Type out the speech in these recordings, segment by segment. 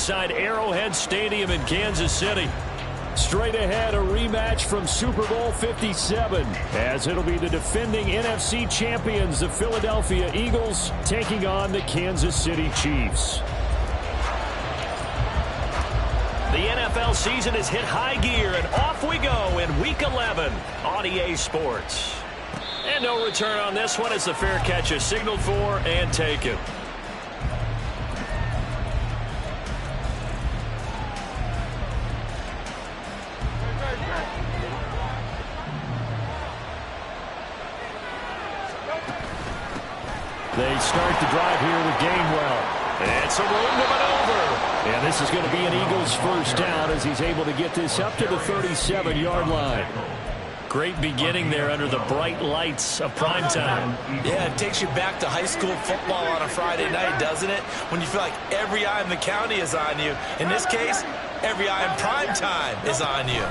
inside Arrowhead Stadium in Kansas City. Straight ahead, a rematch from Super Bowl 57, as it'll be the defending NFC champions, the Philadelphia Eagles, taking on the Kansas City Chiefs. The NFL season has hit high gear, and off we go in Week 11 on EA Sports. And no return on this one as the fair catch is signaled for and taken. They start the drive here with Gainwell. And some room to maneuver. And this is going to be an Eagles first down as he's able to get this up to the 37-yard line. Great beginning there under the bright lights of primetime. Yeah, it takes you back to high school football on a Friday night, doesn't it? When you feel like every eye in the county is on you. In this case, every eye in primetime is on you.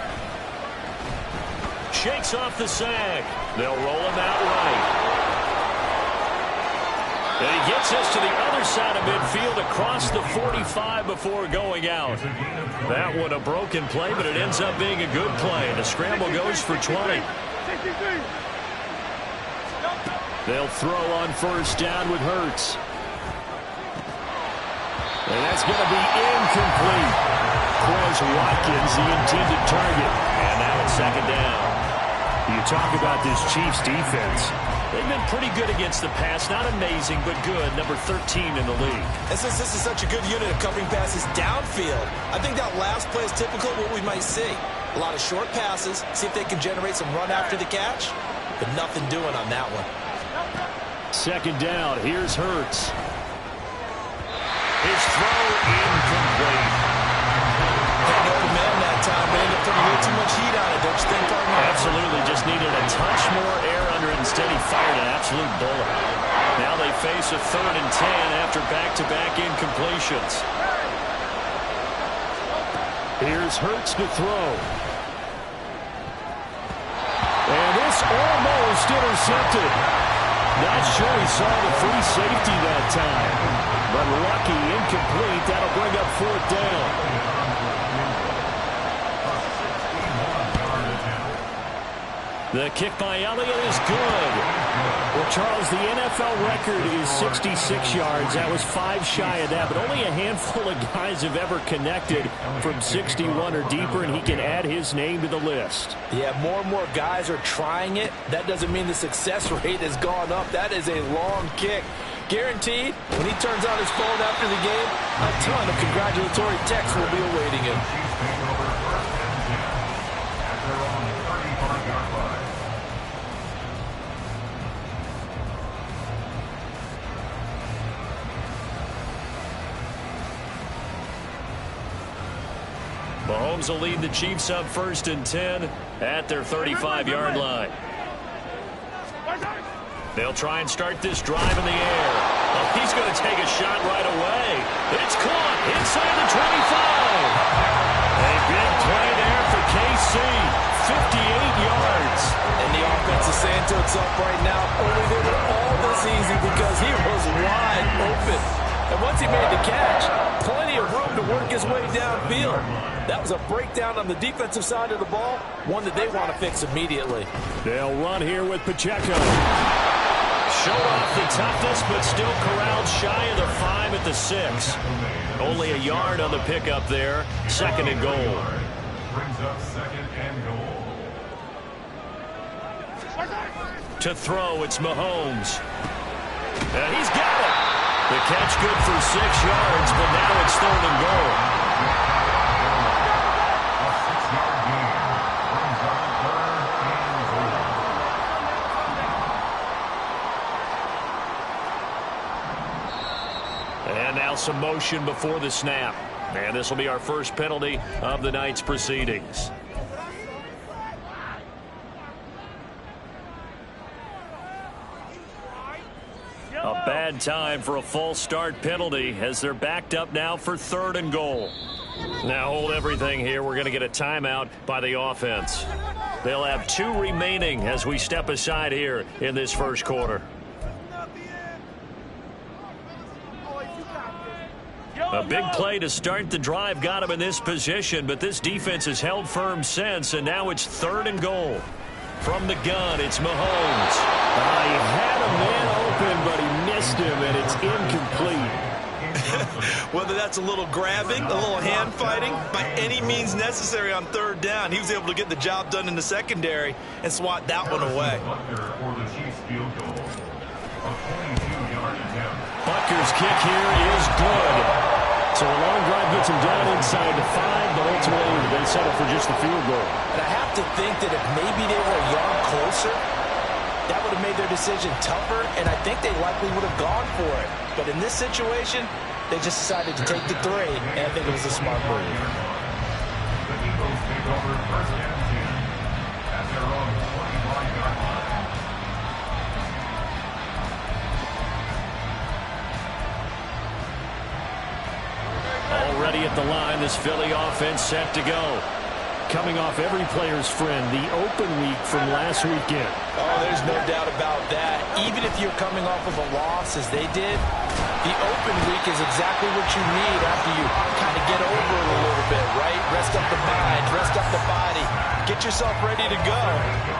Shakes off the sack. They'll roll him out right. And he gets us to the other side of midfield across the 45 before going out. That one a broken play, but it ends up being a good play. The scramble goes for 20. They'll throw on first down with Hurts. And that's going to be incomplete. Quez Watkins, the intended target. And now it's second down. You talk about this Chiefs defense. They've been pretty good against the pass. Not amazing, but good. Number 13 in the league. And since this is such a good unit of covering passes downfield, I think that last play is typical of what we might see. A lot of short passes, see if they can generate some run after the catch, but nothing doing on that one. Second down. Here's Hurts. His throw incomplete. Had no command that time, but ended up putting a little too much heat on it, don't you think, partner? Absolutely. Just needed a touch more air under it. Instead, he fired an absolute bullet. Now they face a 3rd and 10 after back-to-back incompletions. Here's Hurts to throw. And this almost intercepted. Not sure he saw the free safety that time. But lucky, incomplete. That'll bring up 4th down. The kick by Elliott is good. Well, Charles, the NFL record is 66 yards. That was 5 shy of that, but only a handful of guys have ever connected from 61 or deeper, and he can add his name to the list. Yeah, more and more guys are trying it. That doesn't mean the success rate has gone up. That is a long kick. Guaranteed, when he turns on his phone after the game, a ton of congratulatory texts will be awaiting him. Mahomes will lead the Chiefs up 1st and 10 at their 35-yard line. They'll try and start this drive in the air. Oh, he's going to take a shot right away. It's caught inside the 25. A big play there for KC. 58 yards. And the offense is saying to itself right now, only they were all this easy because he was wide open. And once he made the catch, plenty of room to work his way downfield. That was a breakdown on the defensive side of the ball, one that they want to fix immediately. They'll run here with Pacheco. Showed off the toughness, but still corralled shy of the 5 at the 6. Only a yard on the pickup there. 2nd and goal. Brings up 2nd and goal. To throw, it's Mahomes. And he's got it. The catch good for 6 yards, but now it's 3rd and goal. A 6-yard gain. Brings up 3rd and goal. And now some motion before the snap. And this will be our first penalty of the night's proceedings. A bad time for a false start penalty as they're backed up now for 3rd and goal. Now hold everything here. We're going to get a timeout by the offense. They'll have 2 remaining as we step aside here in this first quarter. Yo! A big play to start the drive got him in this position, but this defense has held firm since, and now it's 3rd and goal. From the gun, it's Mahomes. He had a man open, but he missed him, and it's incomplete. Whether that's a little grabbing, a little hand fighting, by any means necessary on 3rd down, he was able to get the job done in the secondary and swat that one away. Butker's kick here is good. So a long drive gets him down inside the 5, but ultimately they settle for just the field goal. And I have to think that if maybe they were a yard closer, that would have made their decision tougher, and I think they likely would have gone for it. But in this situation, they just decided to take the 3, and I think it was a smart move. The Eagles take over 1st and 10 at their own 25-yard line. Already at the line, this Philly offense set to go. Coming off every player's friend, the open week from last weekend. Oh, there's no doubt about that. Even if you're coming off of a loss, as they did, the open week is exactly what you need after you kind of get over it a little bit, right? Rest up the mind, rest up the body, get yourself ready to go.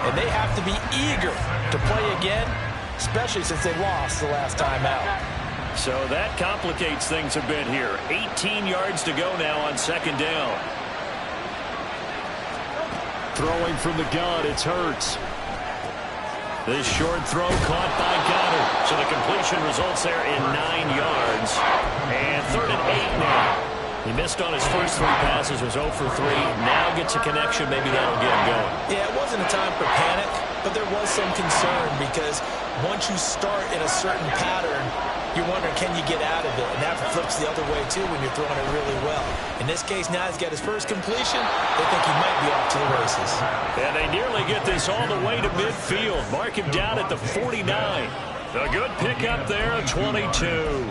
And they have to be eager to play again, especially since they lost the last time out. So that complicates things a bit here. 18 yards to go now on 2nd down. Throwing from the gun, it's Hurts. This short throw caught by Goddard. So the completion results there in 9 yards. And 3rd and 8 now. He missed on his first 3 passes, was 0 for 3. Now gets a connection. Maybe that'll get him going. Yeah, it wasn't a time for panic, but there was some concern because once you start in a certain pattern, you're wondering, can you get out of it? And that flips the other way, too, when you're throwing it really well. In this case, now he's got his first completion. They think he might be off to the races. And they nearly get this all the way to midfield. Mark him down at the 49. A good pickup there, a 22.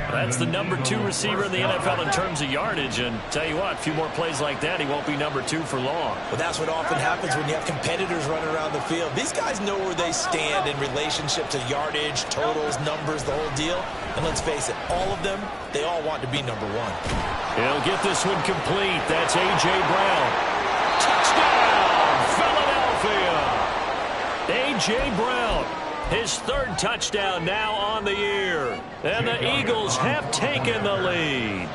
That's the number 2 receiver in the NFL in terms of yardage. And tell you what, a few more plays like that, he won't be number 2 for long. Well, that's what often happens when you have competitors running around the field. These guys know where they stand in relationship to yardage, totals, numbers, the whole deal. And let's face it, all of them, they all want to be number 1. He'll get this one complete. That's A.J. Brown. Touchdown, Philadelphia. A.J. Brown. His 3rd touchdown now on the year. And the Eagles have taken the lead.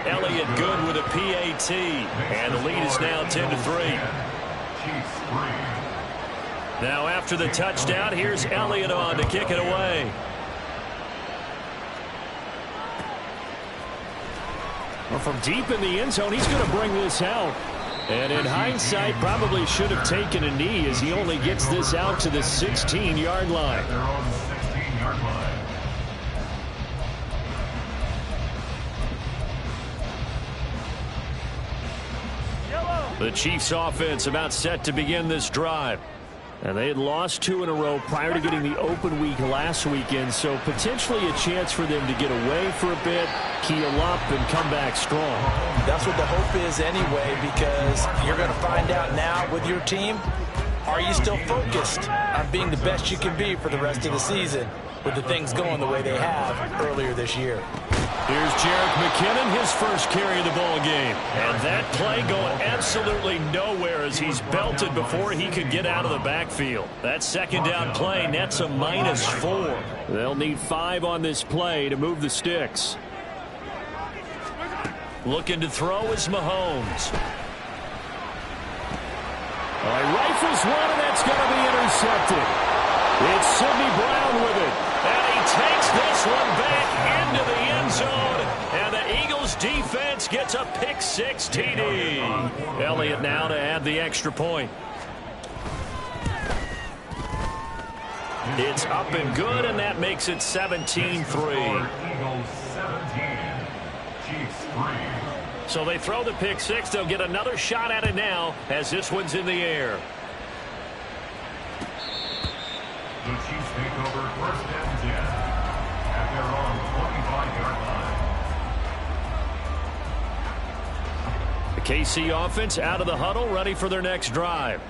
Elliott good with a PAT. And the lead is now 10-3. Now after the touchdown, here's Elliott on to kick it away. Well, from deep in the end zone, he's going to bring this out. And in hindsight, probably should have taken a knee as he only gets this out to the 16-yard line. They're on the 16-yard line. The Chiefs offense about set to begin this drive. And they had lost 2 in a row prior to getting the open week last weekend, so potentially a chance for them to get away for a bit, keel up, and come back strong. That's what the hope is anyway, because you're going to find out now with your team, are you still focused on being the best you can be for the rest of the season with the things going the way they have earlier this year. Here's Jerick McKinnon, his first carry of the ball game. And that play going absolutely nowhere as he's belted before he could get out of the backfield. That 2nd down play nets a -4. They'll need 5 on this play to move the sticks. Looking to throw is Mahomes. Rifles one, and that's going to be intercepted. It's Sidney Brown with it. And he takes this one back into the end zone. And the Eagles defense gets a pick-6 TD. Elliott now to add the extra point. It's up and good, and that makes it 17-3. Eagles 17, Chiefs 3. So they throw the pick-6. They'll get another shot at it now as this one's in the air. The Chiefs take over 1st and 10 at their own 25-yard line. The KC offense out of the huddle, ready for their next drive.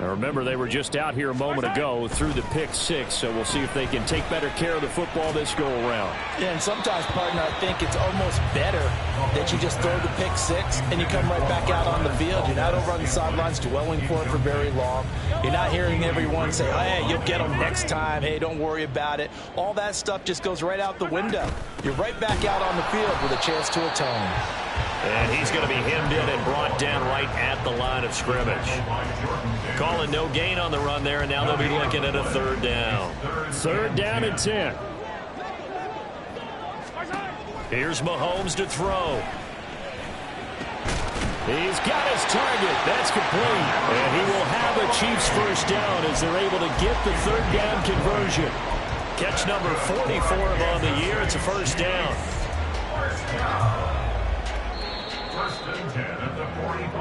Now remember, they were just out here a moment ago through the pick six, so we'll see if they can take better care of the football this go-around. Yeah, and sometimes, partner, I think it's almost better that you just throw the pick six and you come right back out on the field. You're not over on the sidelines dwelling for it for very long. You're not hearing everyone say, oh, hey, you'll get them next time. Hey, don't worry about it. All that stuff just goes right out the window. You're right back out on the field with a chance to atone. And he's going to be hemmed in and brought down right at the line of scrimmage. Calling no gain on the run there, and now they'll be looking at a third down. Third down and 10. Here's Mahomes to throw. He's got his target. That's complete. And he will have a Chiefs first down as they're able to get the third down conversion. Catch number 44 on the year. It's a first down.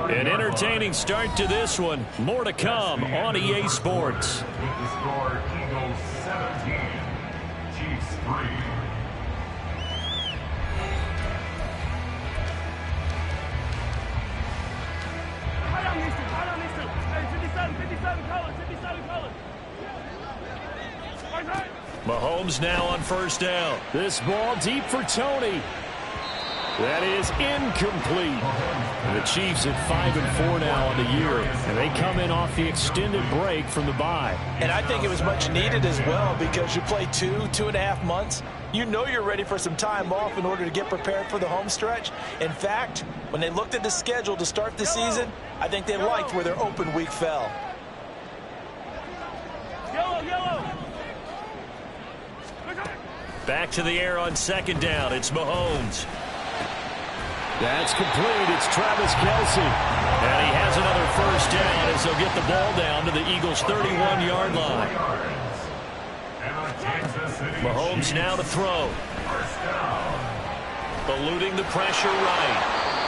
An entertaining start to this one. More to come on EA Sports. With the score, Eagles 17, Chiefs 3. Mahomes now on first down. This ball deep for Tony. That is incomplete. And the Chiefs at 5-4 now on the year. And they come in off the extended break from the bye. And I think it was much needed as well because you play 2.5 months. You know you're ready for some time off in order to get prepared for the home stretch. In fact, when they looked at the schedule to start the season, I think they liked where their open week fell. Back to the air on second down. It's Mahomes. That's complete. It's Travis Kelce. And he has another first down as they'll get the ball down to the Eagles' 31-yard line. Mahomes now to throw. Eluding the pressure right.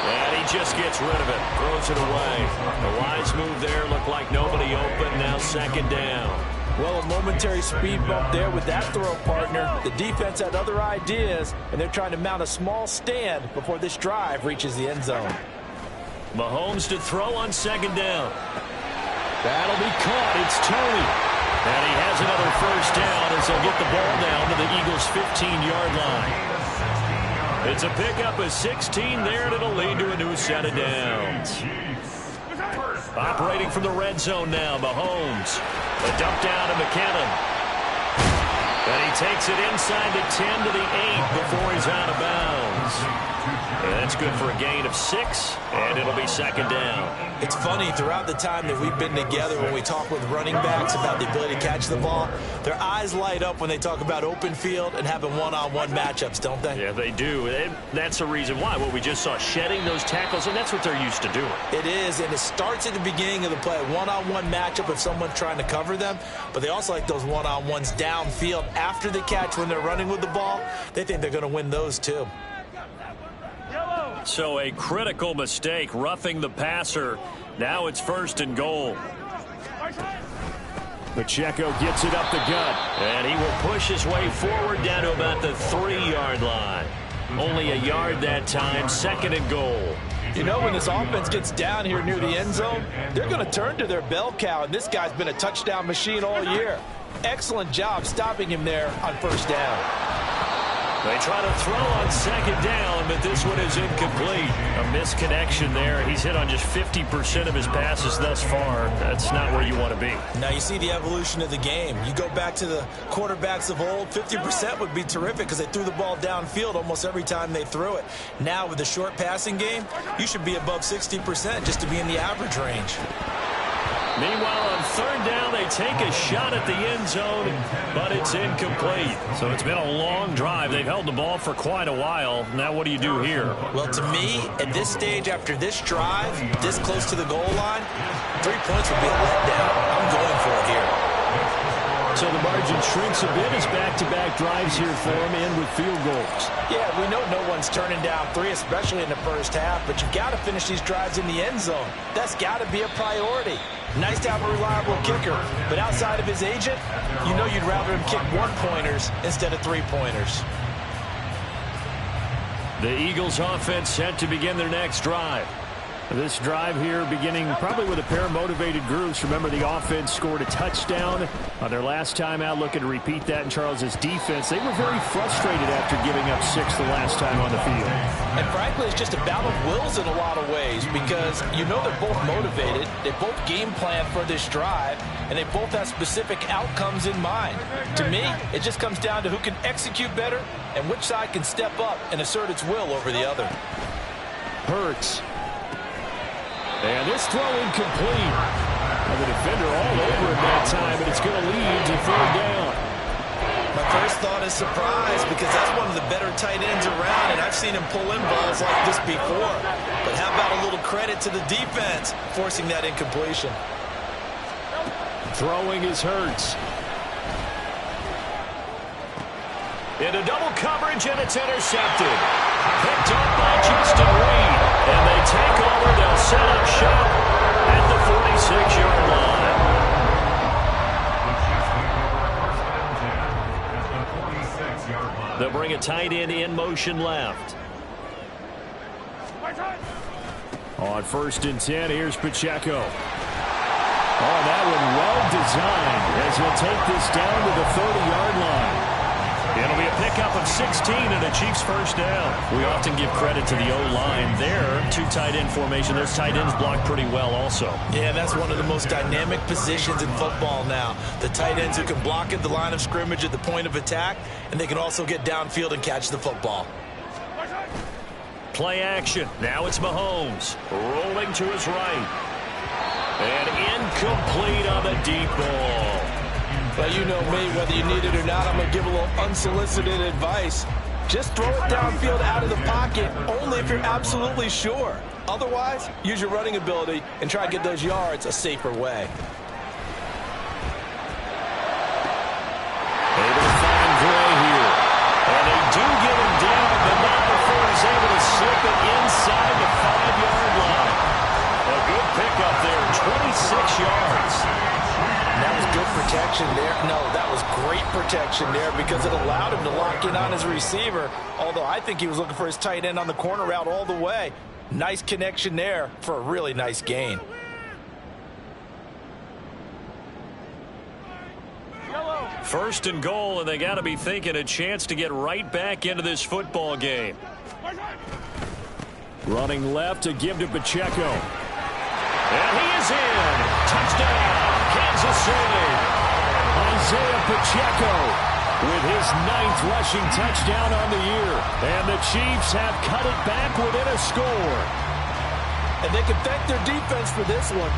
And he just gets rid of it. Throws it away. The wise move there. Looked like nobody open. Now second down. Well, a momentary speed bump there with that throw, partner. The defense had other ideas, and they're trying to mount a small stand before this drive reaches the end zone. Mahomes to throw on second down. That'll be caught. It's Tony. And he has another first down as they'll get the ball down to the Eagles' 15-yard line. It's a pickup of 16 there, and it'll lead to a new set of downs. Operating from the red zone now, Mahomes. A dump down to McKinnon. And he takes it inside the 10 to the 8 before he's out of bounds. And that's good for a gain of 6, and it'll be second down. It's funny, throughout the time that we've been together, when we talk with running backs about the ability to catch the ball, their eyes light up when they talk about open field and having one-on-one matchups, don't they? Yeah, they do. And that's the reason why. What we just saw, shedding those tackles, and that's what they're used to doing. It is, and it starts at the beginning of the play, a one-on-one matchup if someone's trying to cover them, but they also like those one-on-ones downfield after the catch when they're running with the ball. They think they're going to win those too. So a critical mistake, roughing the passer. Now it's first and goal. Pacheco gets it up the gut. And he will push his way forward down to about the 3-yard line. Only a yard that time, second and goal. You know, when this offense gets down here near the end zone, they're going to turn to their bell cow, and this guy's been a touchdown machine all year. Excellent job stopping him there on first down. They try to throw on second down, but this one is incomplete. A misconnection there. He's hit on just 50% of his passes thus far. That's not where you want to be. Now you see the evolution of the game. You go back to the quarterbacks of old, 50% would be terrific because they threw the ball downfield almost every time they threw it. Now with the short passing game, you should be above 60% just to be in the average range. Meanwhile, on third down, they take a shot at the end zone, but it's incomplete. So it's been a long drive. They've held the ball for quite a while. Now what do you do here? Well, to me, at this stage, after this drive, this close to the goal line, 3 points would be a letdown. I'm going for it here. So the margin shrinks a bit as back-to-back drives here for him and with field goals. Yeah, we know no one's turning down 3, especially in the first half, but you've got to finish these drives in the end zone. That's got to be a priority. Nice to have a reliable kicker, but outside of his agent, you know you'd rather him kick 1-pointers instead of 3-pointers. The Eagles offense set to begin their next drive. This drive here beginning probably with a pair of motivated groups. Remember, the offense scored a touchdown on their last time out, looking to repeat that in Charles's defense. They were very frustrated after giving up 6 the last time on the field. And frankly, it's just a battle of wills in a lot of ways because you know they're both motivated. They both game plan for this drive, and they both have specific outcomes in mind. To me, it just comes down to who can execute better and which side can step up and assert its will over the other. Hurts. And this throw incomplete. And the defender all over him that time, and it's going to lead to 3rd down. My first thought is surprise because that's one of the better tight ends around, and I've seen him pull in balls like this before. But how about a little credit to the defense forcing that incompletion? Throwing is Hurts. Into double coverage, and it's intercepted. Picked up by Justin Reed. And they take over. They'll set up shop at the 46-yard line. They'll bring a tight end in motion left. On 1st and 10, here's Pacheco. Oh, that one well designed as he'll take this down to the 30-yard line. It'll be a pickup of 16 and a Chiefs first down. We often give credit to the O-line there. 2 tight end formation. Those tight ends block pretty well also. Yeah, that's one of the most dynamic positions in football now. The tight ends who can block at the line of scrimmage at the point of attack, and they can also get downfield and catch the football. Play action. Now it's Mahomes. Rolling to his right. And incomplete on the deep ball. Well, you know me, whether you need it or not, I'm going to give a little unsolicited advice. Just throw it downfield out of the pocket, only if you're absolutely sure. Otherwise, use your running ability and try to get those yards a safer way. Able to find Gray here. And they do get him down, but not before he's able to slip it inside the 5-yard line. A good pickup there, 26 yards. That was good protection there. No, that was great protection there because it allowed him to lock in on his receiver, although I think he was looking for his tight end on the corner route all the way. Nice connection there for a really nice gain. First and goal, and they got to be thinking a chance to get right back into this football game. Running left to give to Pacheco. And he is in. Touchdown, Kansas City. Isaiah Pacheco with his 9th rushing touchdown on the year. And the Chiefs have cut it back within a score. And they can thank their defense for this one.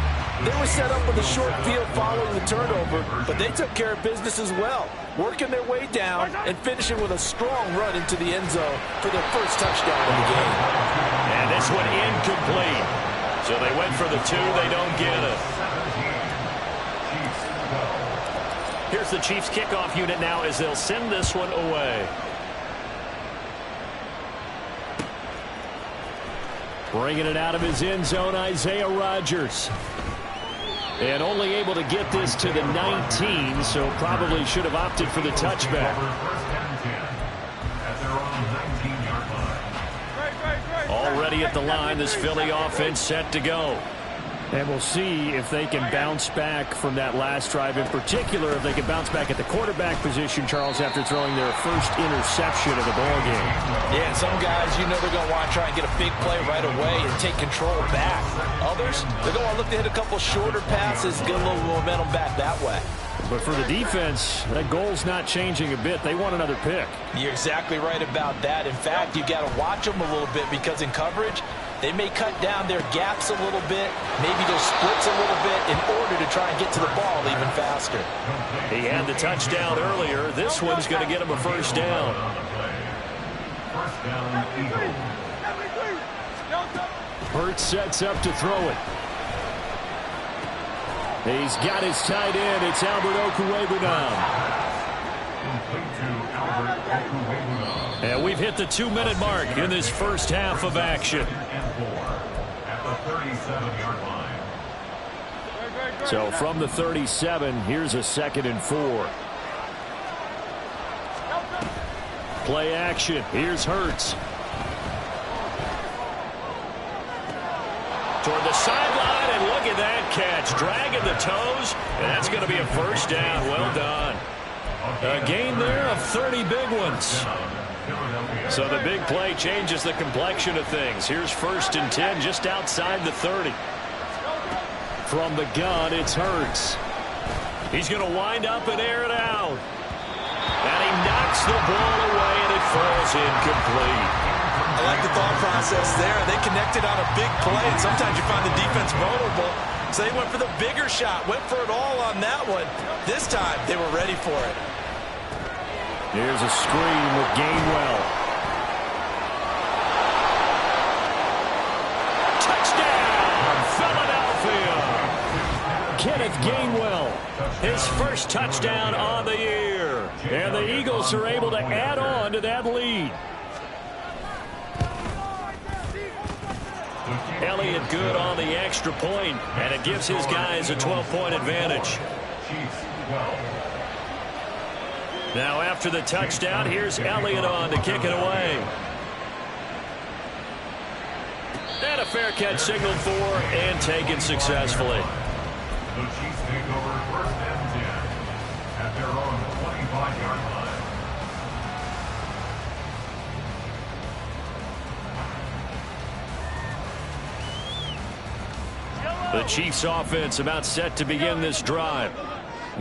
They were set up with a short field following the turnover, but they took care of business as well, working their way down and finishing with a strong run into the end zone for their first touchdown of the game. And this one incomplete. So they went for the 2. They don't get it. Here's the Chiefs kickoff unit now as they'll send this one away. Bringing it out of his end zone, Isaiah Rodgers. And only able to get this to the 19, so probably should have opted for the touchback. Already at the line, this Philly offense set to go. And we'll see if they can bounce back from that last drive. In particular, if they can bounce back at the quarterback position, Charles, after throwing their first interception of the ballgame. Yeah, some guys, you know they're going to want to try and get a big play right away and take control back. Others, they're going to look to hit a couple shorter passes, get a little momentum back that way. But for the defense, that goal's not changing a bit. They want another pick. You're exactly right about that. In fact, you got to watch them a little bit because in coverage, they may cut down their gaps a little bit, maybe their splits a little bit in order to try and get to the ball even faster. He had the touchdown earlier. This one's going to get him a first down. Hurts sets up to throw it. He's got his tight end. It's Albert Okwuegbunam. And we've hit the 2-minute mark in this first half of action. So from the 37, here's a 2nd and 4. Play action. Here's Hurts. To the sideline, and look at that catch. Dragging the toes, and that's going to be a first down. Well done. A gain there of 30 big ones. So the big play changes the complexion of things. Here's 1st and 10 just outside the 30. From the gun, it's Hurts. He's going to wind up and air it out. And he knocks the ball away, and it falls incomplete. I like the thought process there. They connected on a big play, and sometimes you find the defense vulnerable. So they went for the bigger shot, went for it all on that one. This time, they were ready for it. Here's a screen with Gainwell. Touchdown, Philadelphia! Kenneth Gainwell, his first touchdown on the year. And the Eagles are able to add on to that lead. Elliott good on the extra point, and it gives his guys a 12-point advantage. Now after the touchdown, here's Elliott on to kick it away. And a fair catch signaled for and taken successfully. The Chiefs take over 1st and 10 at their own 25-yard line. The Chiefs offense about set to begin this drive.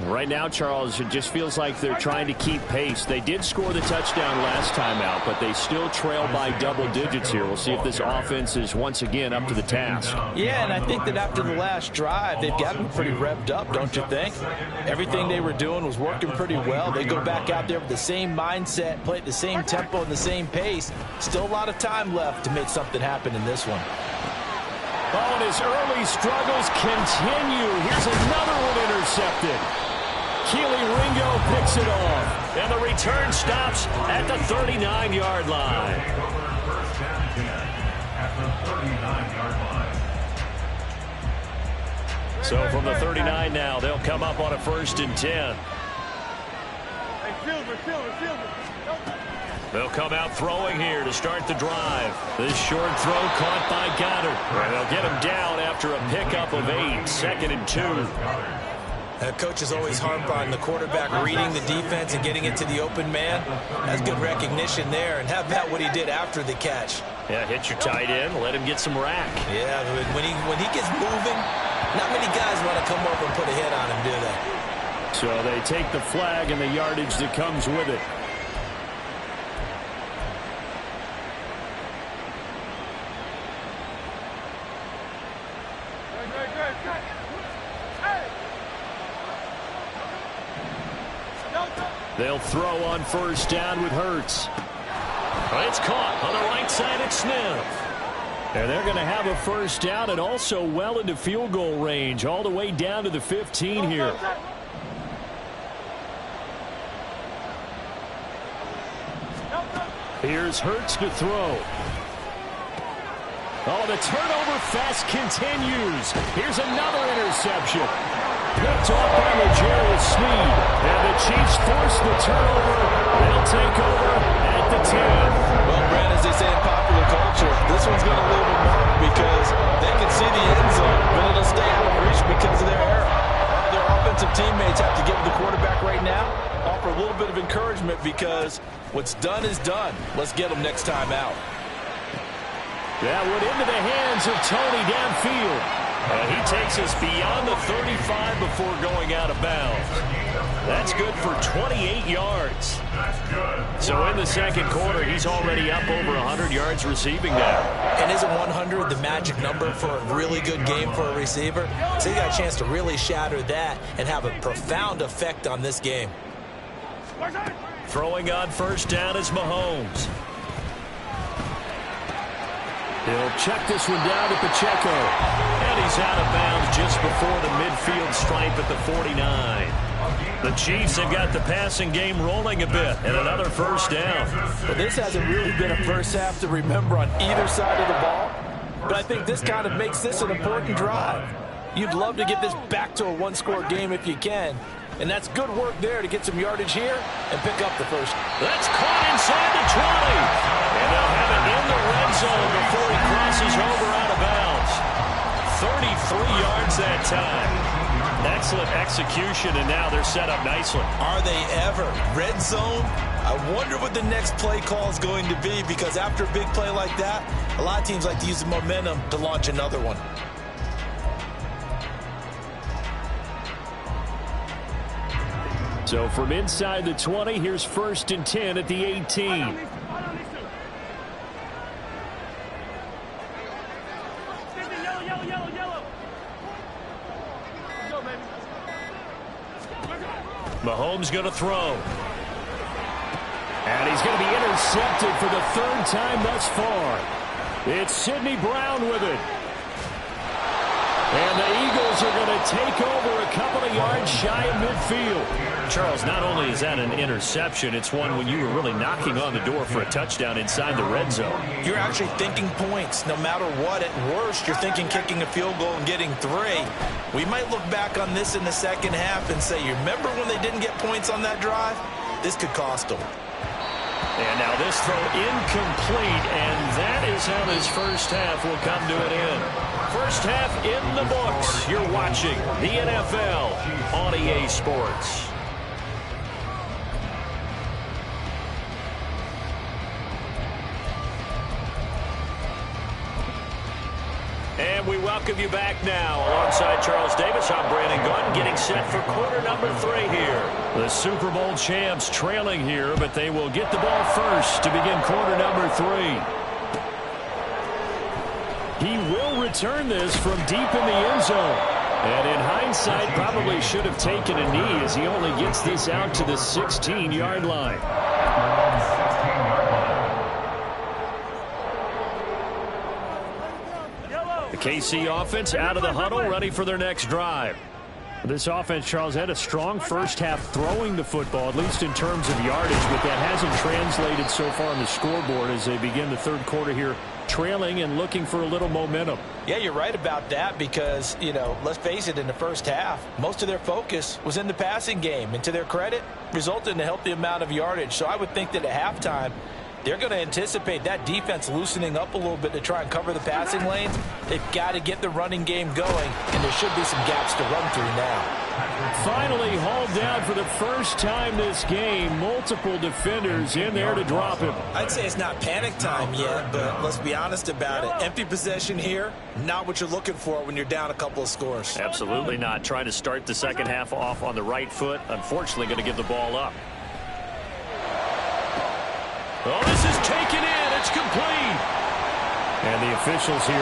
Right now, Charles, it just feels like they're trying to keep pace. They did score the touchdown last time out, but they still trail by double digits here. We'll see if this offense is once again up to the task. Yeah, and I think that after the last drive, they've gotten pretty revved up, don't you think? Everything they were doing was working pretty well. They go back out there with the same mindset, play at the same tempo and the same pace. Still a lot of time left to make something happen in this one. Oh, and his early struggles continue. Here's another one intercepted. Keely Ringo picks it off. And the return stops at the 39-yard line. First and 10 at the 39-yard line. So from the 39 now, they'll come up on a 1st and 10. They'll come out throwing here to start the drive. This short throw caught by Goddard. And they'll get him down after a pickup of 8. 2nd and 2. Coaches always harp on the quarterback reading the defense and getting it to the open man. That's good recognition there. And how about what he did after the catch? Yeah, hit your tight end, let him get some rack. Yeah, when he gets moving, not many guys want to come over and put a hit on him, do they? So they take the flag and the yardage that comes with it. They'll throw on 1st down with Hurts. It's caught on the right side at Smith. And they're going to have a 1st down and also well into field goal range, all the way down to the 15 here. Here's Hurts to throw. Oh, the turnover fest continues. Here's another interception. Picked off by L'Jarius Sneed. And the Chiefs force the turnover. They'll take over at the 10. Well, Brad, as they say in popular culture, this one's going to leave a mark because they can see the end zone, but it'll stay out of reach because of their error. Their offensive teammates have to give the quarterback right now, offer a little bit of encouragement because what's done is done. Let's get them next time out. That went into the hands of Tony downfield. And he takes us beyond the 35 before going out of bounds. That's good for 28 yards. So in the 2nd quarter, he's already up over 100 yards receiving now. And isn't 100 the magic number for a really good game for a receiver? So he got a chance to really shatter that and have a profound effect on this game. Throwing on 1st down is Mahomes. He'll check this one down to Pacheco. And he's out of bounds just before the midfield stripe at the 49. The Chiefs have got the passing game rolling a bit, and another 1st down. Well, this hasn't really been a first half to remember on either side of the ball, but I think this kind of makes this an important drive. You'd love to get this back to a one-score game if you can, and that's good work there to get some yardage here and pick up the 1st. That's caught inside the 20. And they'll have it in the red zone before he crosses over out of bounds. time. Excellent execution, and now they're set up nicely. Are they ever? Red zone? I wonder what the next play call is going to be, because after a big play like that, a lot of teams like to use the momentum to launch another one. So from inside the 20, here's 1st and 10 at the 18. Mahomes going to throw. And he's going to be intercepted for the 3rd time thus far. It's Sidney Brown with it. And the Eagles are going to take over a couple of yards shy of midfield. Charles, not only is that an interception, it's one when you were really knocking on the door for a touchdown inside the red zone. You're actually thinking points. No matter what, at worst, you're thinking kicking a field goal and getting 3. We might look back on this in the second half and say, you remember when they didn't get points on that drive? This could cost them. And now this throw incomplete, and that is how this first half will come to an end. First half in the books. You're watching the NFL on EA Sports. And we welcome you back now. Alongside Charles Davis, I'm Brandon Gunn, getting set for quarter number 3 here. The Super Bowl champs trailing here, but they will get the ball first to begin quarter number 3. He will return this from deep in the end zone. And in hindsight, probably should have taken a knee as he only gets this out to the 16-yard line. The KC offense out of the huddle, ready for their next drive. This offense, Charles, had a strong first half throwing the football, at least in terms of yardage, but that hasn't translated so far on the scoreboard as they begin the third quarter here, trailing and looking for a little momentum. Yeah, you're right about that because, let's face it, in the first half, most of their focus was in the passing game. And to their credit, resulted in a healthy amount of yardage. So I would think that at halftime, they're going to anticipate that defense loosening up a little bit to try and cover the passing lanes. They've got to get the running game going, and there should be some gaps to run through now. Finally hauled down for the first time this game. Multiple defenders in there to drop him. I'd say it's not panic time yet, but let's be honest about it. Empty possession here, not what you're looking for when you're down a couple of scores. Absolutely not. Trying to start the second half off on the right foot. Unfortunately, going to give the ball up. Oh, this is taken in. It's complete. And the officials here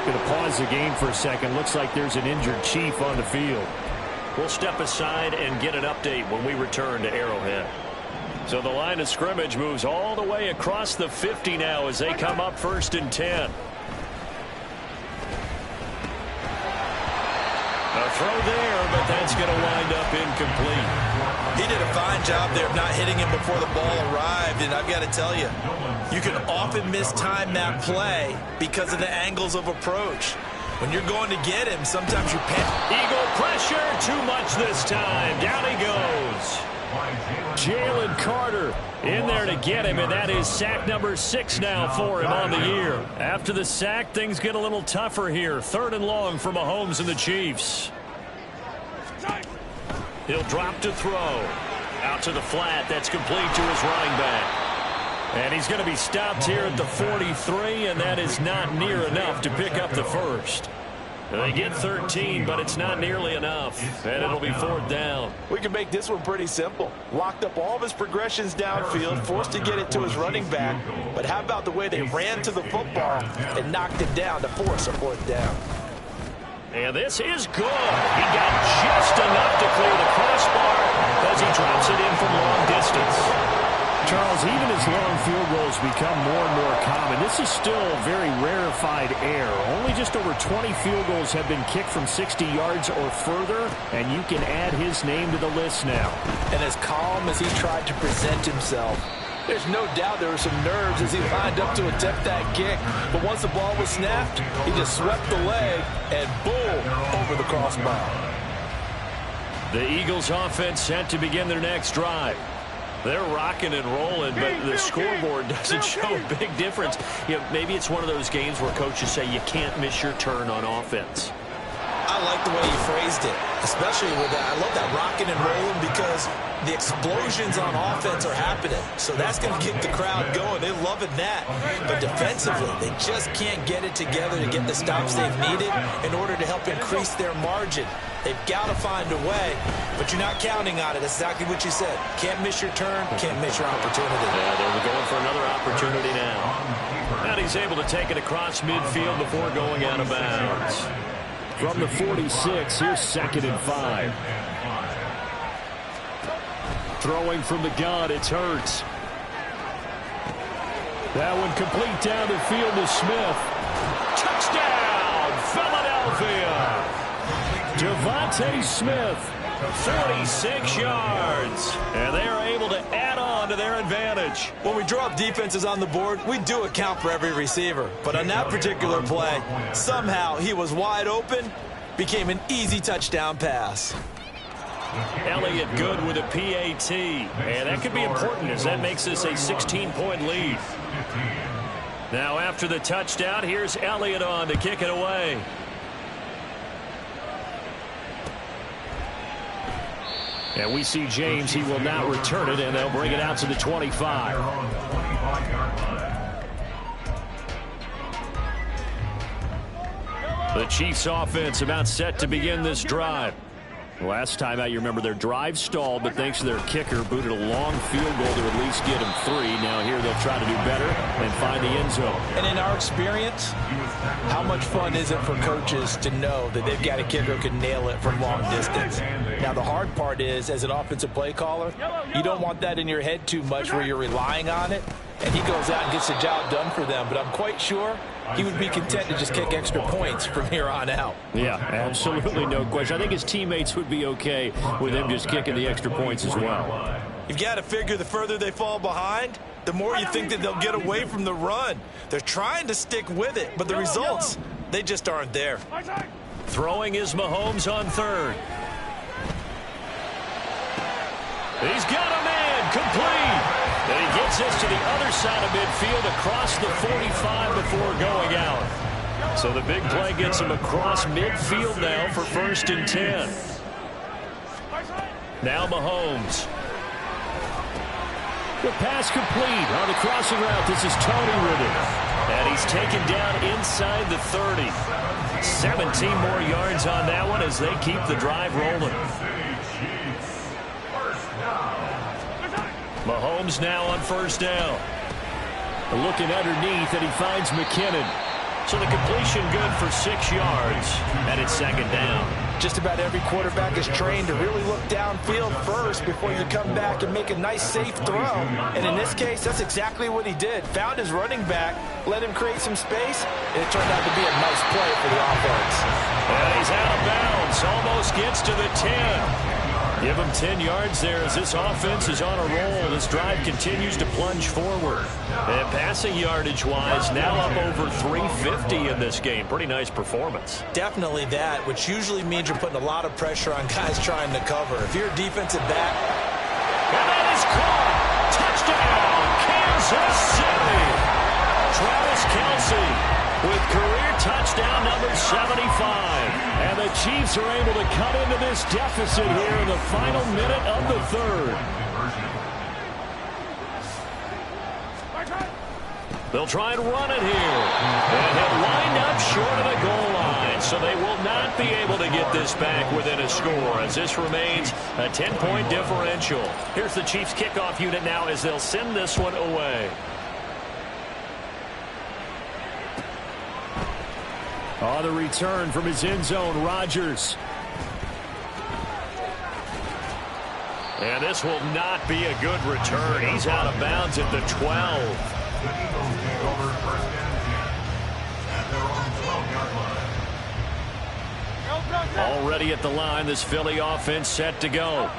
going to pause the game for a second. Looks like there's an injured Chief on the field. We'll step aside and get an update when we return to Arrowhead. So the line of scrimmage moves all the way across the 50 now as they come up 1st and 10. A throw there, but that's going to wind up incomplete. He did a fine job there of not hitting him before the ball arrived, and I've got to tell you, you can often mistime that play because of the angles of approach. When you're going to get him, sometimes you panic. Eagle pressure, too much this time. Down he goes. Jalen Carter in there to get him, and that is sack number 6 now for him on the year. After the sack, things get a little tougher here. 3rd and long for Mahomes and the Chiefs. He'll drop to throw. Out to the flat. That's complete to his running back. And he's going to be stopped here at the 43, and that is not near enough to pick up the first. They get 13, but it's not nearly enough. And it'll be 4th down. We can make this one pretty simple. Locked up all of his progressions downfield, forced to get it to his running back. But how about the way they ran to the football and knocked it down to force a 4th down? And this is good. He got just enough to clear the crossbar as he drops it in from long distance. Charles, even as long field goals become more and more common, this is still very rarefied air. Only just over 20 field goals have been kicked from 60 yards or further, and you can add his name to the list now. And as calm as he tried to present himself, there's no doubt there were some nerves as he lined up to attempt that kick. But once the ball was snapped, he just swept the leg and boom, over the crossbar. The Eagles offense set to begin their next drive. They're rocking and rolling, but the scoreboard doesn't show a big difference. Maybe it's one of those games where coaches say you can't miss your turn on offense. I like the way you phrased it, especially with that. I love that rocking and rolling because the explosions on offense are happening. So that's going to get the crowd going. They're loving that. But defensively, they just can't get it together to get the stops they've needed in order to help increase their margin. They've got to find a way, but you're not counting on it. That's exactly what you said. Can't miss your turn, can't miss your opportunity. Yeah, they're going for another opportunity now. And he's able to take it across midfield before going out of bounds. From the 46, here's 2nd and 5. Throwing from the gun, it's Hurts. That one complete down the field to Smith. Touchdown, Philadelphia! Devontae Smith, 46 yards. And they are able to add on to their advantage. When we draw up defenses on the board, we do account for every receiver. But on that particular play, somehow he was wide open, became an easy touchdown pass. Elliott good with a PAT. And that could be important as that makes this a 16-point lead. Now after the touchdown, here's Elliott on to kick it away. and we see James. He will not return it, and they'll bring it out to the 25. The Chiefs offense about set to begin this drive. Last time out, you remember their drive stalled, but thanks to their kicker, booted a long field goal to at least get them 3. Now here they'll try to do better and find the end zone. And in our experience, how much fun is it for coaches to know that they've got a kicker who can nail it from long distance? Now the hard part is, as an offensive play caller, you don't want that in your head too much where you're relying on it, and he goes out and gets the job done for them. But I'm quite sure he would be content to just kick extra points from here on out. Yeah, absolutely no question. I think his teammates would be okay with him just kicking the extra points as well. You've got to figure the further they fall behind, the more you think that they'll get away from the run. They're trying to stick with it, but the results, they just aren't there. Throwing is Mahomes on third. He's got a man complete. And he gets this to the other side of midfield across the 45 before going out. So the big play gets him across midfield now for 1st and 10. Now Mahomes. The pass complete on the crossing route. This is Tony Ribbon. And he's taken down inside the 30. 17 more yards on that one as they keep the drive rolling. Mahomes now on 1st down. Looking underneath, and he finds McKinnon. So the completion good for 6 yards, and it's 2nd down. Just about every quarterback is trained to really look downfield first before you come back and make a nice, safe throw. And in this case, that's exactly what he did. Found his running back, let him create some space, and it turned out to be a nice play for the offense. And he's out of bounds, almost gets to the 10. Give him 10 yards there as this offense is on a roll. This drive continues to plunge forward. And passing yardage-wise, now up over 350 in this game. Pretty nice performance. Definitely that, which usually means you're putting a lot of pressure on guys trying to cover. If you're a defensive back. And that is caught. Touchdown, Kansas City. Travis Kelce with career touchdown number 75. And the Chiefs are able to cut into this deficit here in the final minute of the 3rd. They'll try and run it here. And he'll wind up short of the goal line. So they will not be able to get this back within a score as this remains a 10-point differential. Here's the Chiefs kickoff unit now as they'll send this one away. On the return from his end zone, Rodgers. And this will not be a good return. He's out of bounds at the 12. Already at the line, this Philly offense set to go.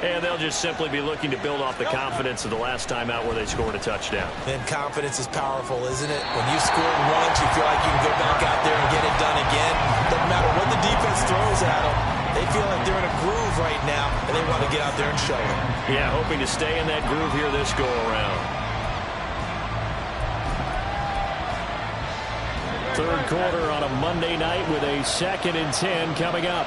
And they'll just simply be looking to build off the confidence of the last time out where they scored a touchdown. And confidence is powerful, isn't it? When you score once, you feel like you can go back out there and get it done again. Doesn't matter what the defense throws at them. They feel like they're in a groove right now, and they want to get out there and show it. Yeah, hoping to stay in that groove here this go-around. Third quarter on a Monday night with a 2nd and 10 coming up.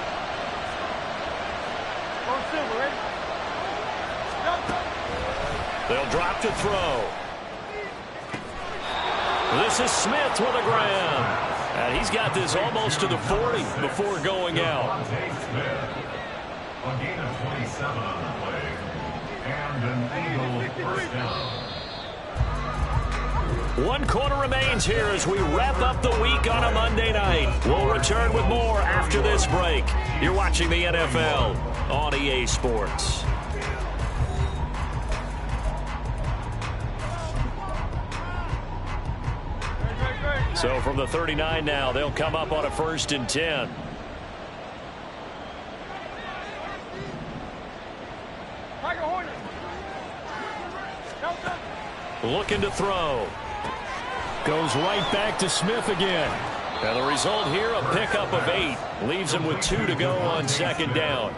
They'll drop to throw. This is Smith with a grab. And he's got this almost to the 40 before going out. A gain of 27 on the play. And an Eagle first down. 1 quarter remains here as we wrap up the week on a Monday night. We'll return with more after this break. You're watching the NFL on EA Sports. So from the 39 now, they'll come up on a 1st and 10. Looking to throw. Goes right back to Smith again. And the result here, a pickup of 8. Leaves him with 2 to go on 2nd down.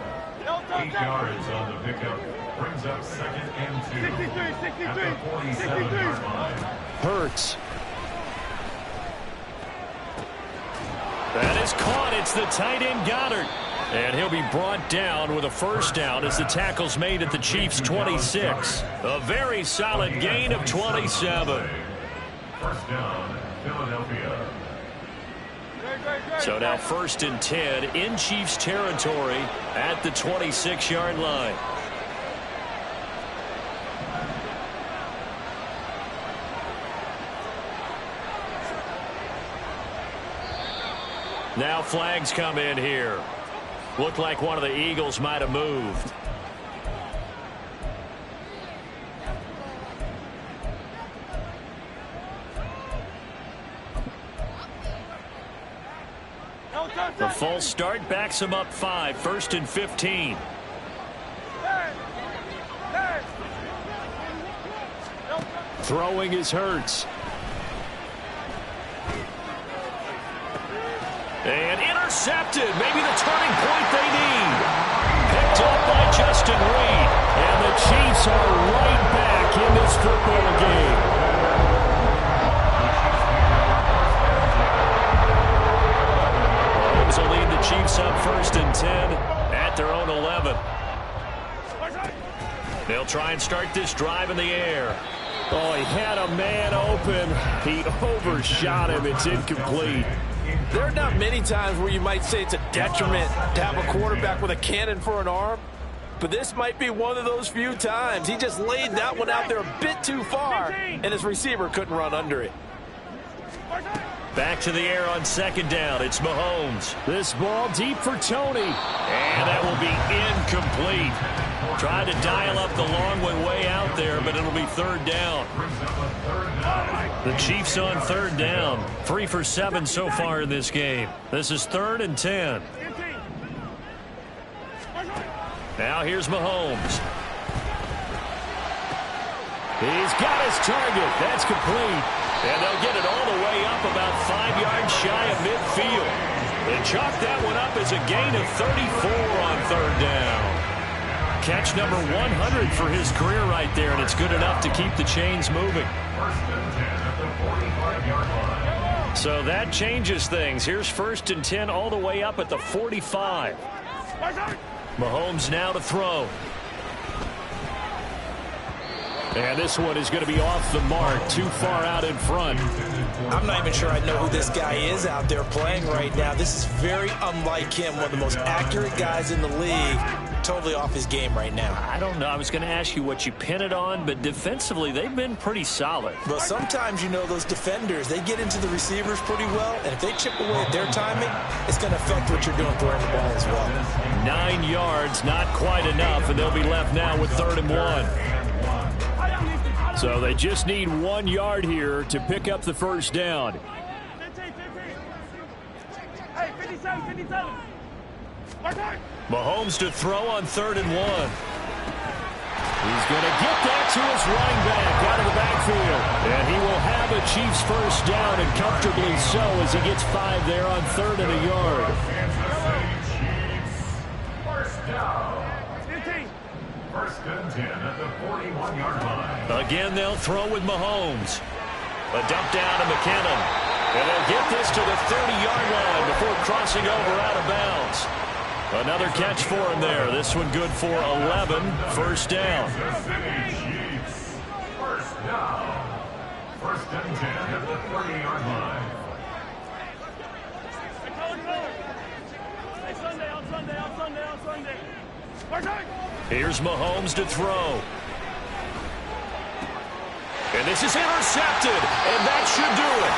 8 yards on the pickup. Brings up 2nd and 2. At the 47-yard line. Hurts. That is caught. It's the tight end Goddard. And he'll be brought down with a 1st down as the tackle's made at the Chiefs' 26. A very solid gain of 27. 1st down, Philadelphia. So now 1st and 10 in Chiefs territory at the 26-yard line. Now flags come in here. Looked like one of the Eagles might have moved. The false start backs him up 5. 1st and 15. Throwing is Hurts. And intercepted. Maybe the turning point they need. Picked up by Justin Reed. And the Chiefs are right back in this football game. Mahomes will lead the Chiefs up 1st and 10 at their own 11. They'll try and start this drive in the air. Oh, he had a man open. He overshot him. It's incomplete. There are not many times where you might say it's a detriment to have a quarterback with a cannon for an arm, but this might be one of those few times. He just laid that one out there a bit too far, and his receiver couldn't run under it. Back to the air on 2nd down. It's Mahomes. This ball deep for Tony. And that will be incomplete. Tried to dial up the long one way out there, but it'll be 3rd down. The Chiefs on 3rd down. 3 for 7 so far in this game. This is 3rd and 10. Now here's Mahomes. He's got his target. That's complete. And they'll get it all the way up about 5 yards shy of midfield. They chalk that one up as a gain of 34 on 3rd down. Catch number 100 for his career right there, and it's good enough to keep the chains moving. 1st and 10 at the 45-yard line. So that changes things. Here's 1st and 10 all the way up at the 45. Mahomes now to throw. And this one is going to be off the mark, too far out in front. I'm not even sure I know who this guy is out there playing right now. This is very unlike him, one of the most accurate guys in the league. Totally off his game right now. I don't know. I was going to ask you what you pin it on, but defensively, they've been pretty solid. But sometimes, you know, those defenders, they get into the receivers pretty well, and if they chip away at their timing, it's going to affect what you're doing throwing the ball as well. 9 yards, not quite enough, and they'll be left now with 3rd and 1. So they just need 1 yard here to pick up the 1st down. Mahomes to throw on 3rd and 1. He's going to get that to his running back out of the backfield. And he will have a Chiefs 1st down, and comfortably so, as he gets 5 there on 3rd and a yard. First down. 1st and 10 at the 41-yard line. Again, they'll throw with Mahomes. A dump down to McKinnon. And they'll get this to the 30-yard line before crossing over out of bounds. Another catch for him there. This one good for 11. First down. First down. First and 10 at the 30-yard line. Here's Mahomes to throw. And this is intercepted, and that should do it.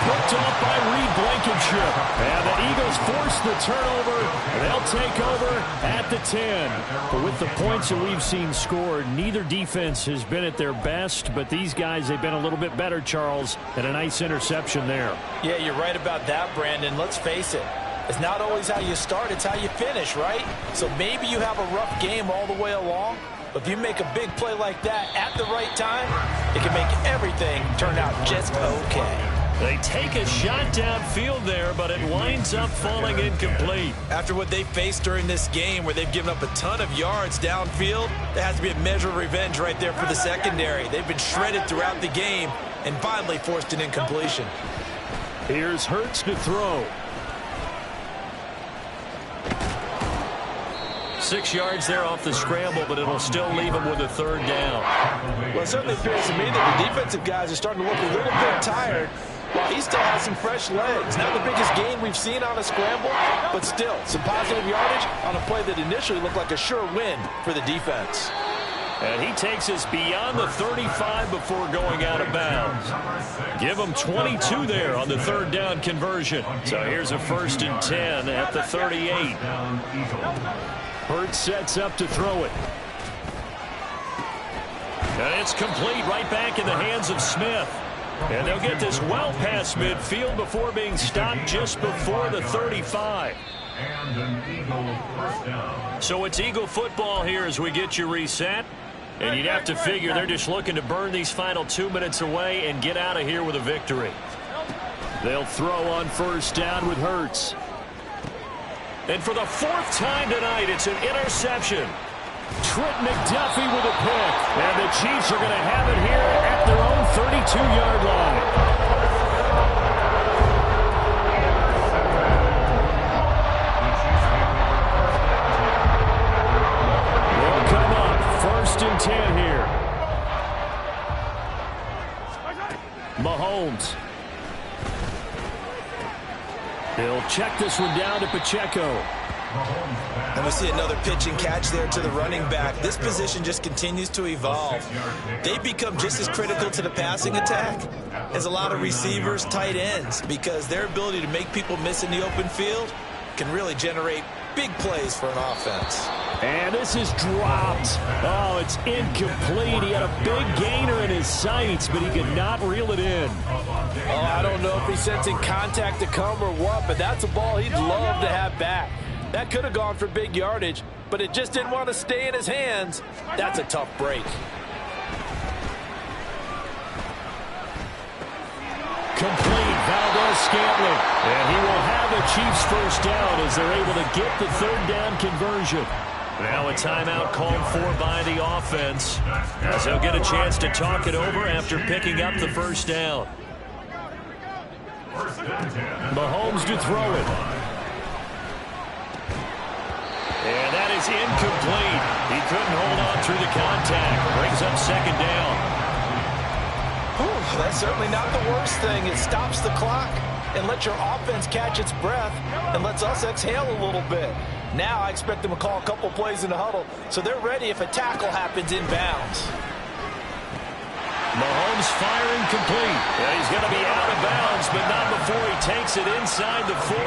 Picked off by Reed Blankenship. And the Eagles force the turnover. They'll take over at the 10. But with the points that we've seen scored, neither defense has been at their best. But these guys, they've been a little bit better, Charles, and a nice interception there. Yeah, you're right about that, Brandon. Let's face it. It's not always how you start, it's how you finish, right? So maybe you have a rough game all the way along, but if you make a big play like that at the right time, it can make everything turn out just okay. They take a shot downfield there, but it winds up falling incomplete. After what they faced during this game where they've given up a ton of yards downfield, there has to be a measure of revenge right there for the secondary. They've been shredded throughout the game and finally forced an incompletion. Here's Hurts to throw. 6 yards there off the scramble, but it'll still leave him with a third down. Well, it certainly appears to me that the defensive guys are starting to look a little bit tired, while he still has some fresh legs. Not the biggest gain we've seen on a scramble, but still some positive yardage on a play that initially looked like a sure win for the defense. And he takes us beyond the 35 before going out of bounds. Give him 22 there on the third down conversion. So here's a 1st and 10 at the 38. Hurts sets up to throw it. And it's complete right back in the hands of Smith. And they'll get this well past midfield before being stopped just before the 35. And an Eagle first down. So it's Eagle football here as we get you reset. And you'd have to figure they're just looking to burn these final 2 minutes away and get out of here with a victory. They'll throw on first down with Hurts. And for the 4th time tonight, it's an interception. Trent McDuffie with a pick. And the Chiefs are going to have it here at their own 32-yard line. They'll come up 1st and 10 here. Mahomes. He'll check this one down to Pacheco. And we see another pitch and catch there to the running back. This position just continues to evolve. They become just as critical to the passing attack as a lot of receivers, tight ends, because their ability to make people miss in the open field can really generate big plays for an offense. And this is dropped. Oh, it's incomplete. He had a big gainer in his sights, but he could not reel it in. Oh, I don't know if he's sensing contact to come or what, but that's a ball he'd love to have back. That could have gone for big yardage, but it just didn't want to stay in his hands. That's a tough break. Complete, Valdez-Scantling. And he will have the Chiefs first down as they're able to get the third down conversion. Now a timeout called for by the offense, as they'll get a chance to talk it over after picking up the first down. Mahomes to throw it. And that is incomplete. He couldn't hold on through the contact. Brings up second down. Whew, that's certainly not the worst thing. It stops the clock and lets your offense catch its breath and lets us exhale a little bit. Now I expect them to call a couple plays in the huddle so they're ready if a tackle happens inbounds. Mahomes firing complete. Yeah, he's going to be out of bounds, but not before he takes it inside the 40.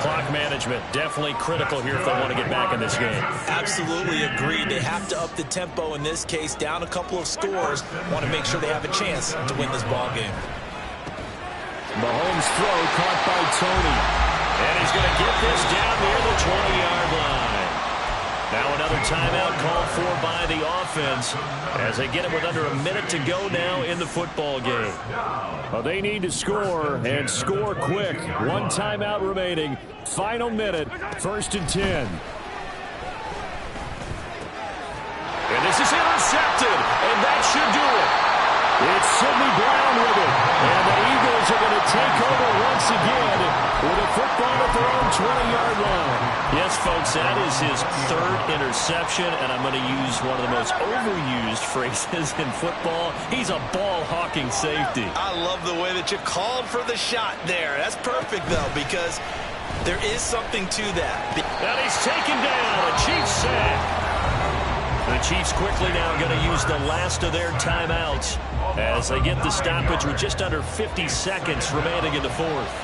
Clock management definitely critical here if they want to get back in this game. Absolutely agreed. They have to up the tempo in this case, down a couple of scores. Want to make sure they have a chance to win this ball game. Mahomes' throw caught by Tony. And he's going to get this down near the 20-yard line. Now another timeout called for by the offense as they get it with under a minute to go now in the football game. Well, they need to score and score quick. One timeout remaining. Final minute, 1st and 10. And this is intercepted, and that should do it. It's Sidney Brown with it. And the Eagles are going to take 20-yard line. Yes, folks, that is his third interception, and I'm going to use one of the most overused phrases in football. He's a ball-hawking safety. I love the way that you called for the shot there. That's perfect, though, because there is something to that. And he's taken down. A Chiefs sack. The Chiefs quickly now going to use the last of their timeouts as they get the stoppage with just under 50 seconds remaining in the fourth.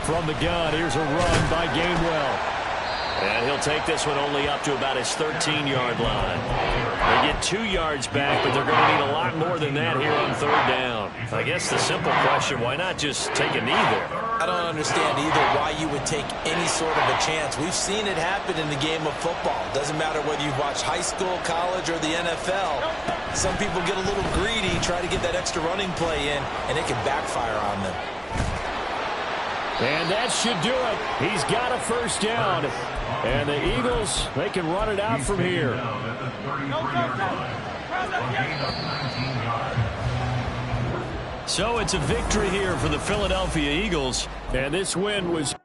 From the gun, here's a run by Gainwell. And he'll take this one only up to about his 13-yard line. They get 2 yards back, but they're going to need a lot more than that here on third down. I guess the simple question, why not just take a knee there? I don't understand either why you would take any sort of a chance. We've seen it happen in the game of football. Doesn't matter whether you watch high school, college, or the NFL. Some people get a little greedy, try to get that extra running play in, and it can backfire on them. And that should do it. He's got a first down. And the Eagles, they can run it out from here. So it's a victory here for the Philadelphia Eagles. And this win was